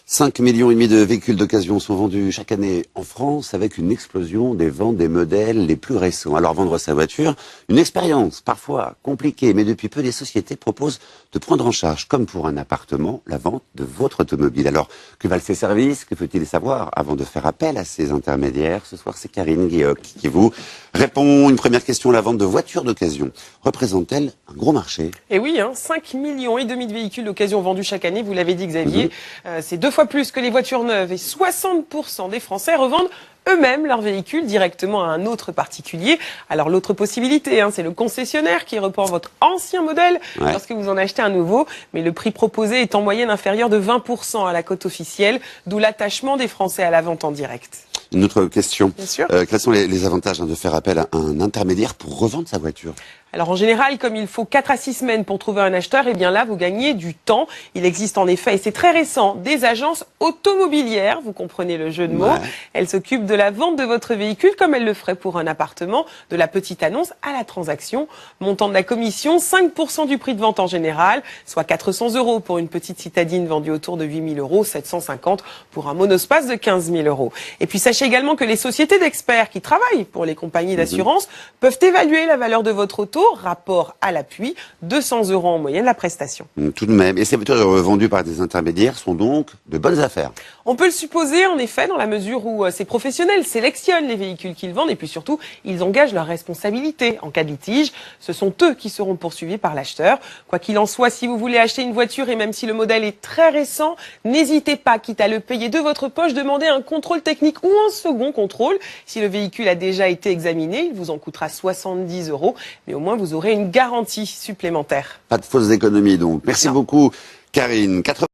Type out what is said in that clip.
5,5 millions de véhicules d'occasion sont vendus chaque année en France avec une explosion des ventes des modèles les plus récents. Alors vendre sa voiture, une expérience parfois compliquée, mais depuis peu les sociétés proposent de prendre en charge, comme pour un appartement, la vente de votre automobile. Alors que valent ces services? Que faut-il savoir avant de faire appel à ces intermédiaires? Ce soir c'est Karine Guilloc qui vous répond. Une première question, la vente de voitures d'occasion représente-t-elle un gros marché? Et oui, 5,5 millions de véhicules d'occasion vendus chaque année, vous l'avez dit Xavier, c'est 2 fois plus que les voitures neuves et 60% des Français revendent eux-mêmes leurs véhicules directement à un autre particulier. Alors l'autre possibilité, c'est le concessionnaire qui reprend votre ancien modèle lorsque vous en achetez un nouveau, mais le prix proposé est en moyenne inférieur de 20% à la cote officielle, d'où l'attachement des Français à la vente en direct. Une autre question. Bien sûr. Quels sont les avantages de faire appel à un intermédiaire pour revendre sa voiture? Alors en général, comme il faut 4 à 6 semaines pour trouver un acheteur, et bien là, vous gagnez du temps. Il existe en effet, et c'est très récent, des agences automobilières, vous comprenez le jeu de mots. Elles s'occupent de la vente de votre véhicule comme elles le feraient pour un appartement, de la petite annonce à la transaction. Montant de la commission, 5% du prix de vente en général, soit 400 € pour une petite citadine vendue autour de 8 000 €, 750 pour un monospace de 15 000 €. Et puis sachez également que les sociétés d'experts qui travaillent pour les compagnies d'assurance peuvent évaluer la valeur de votre auto, rapport à l'appui, 200 € en moyenne la prestation. Tout de même. Et ces voitures vendues par des intermédiaires sont donc de bonnes affaires? On peut le supposer en effet dans la mesure où ces professionnels sélectionnent les véhicules qu'ils vendent et puis surtout ils engagent leur responsabilité en cas de litige. Ce sont eux qui seront poursuivis par l'acheteur. Quoi qu'il en soit, si vous voulez acheter une voiture et même si le modèle est très récent, n'hésitez pas, quitte à le payer de votre poche, demandez un contrôle technique ou un second contrôle. Si le véhicule a déjà été examiné, il vous en coûtera 70 €, mais au moins vous aurez une garantie supplémentaire. Pas de fausses économies donc. Merci beaucoup Karine.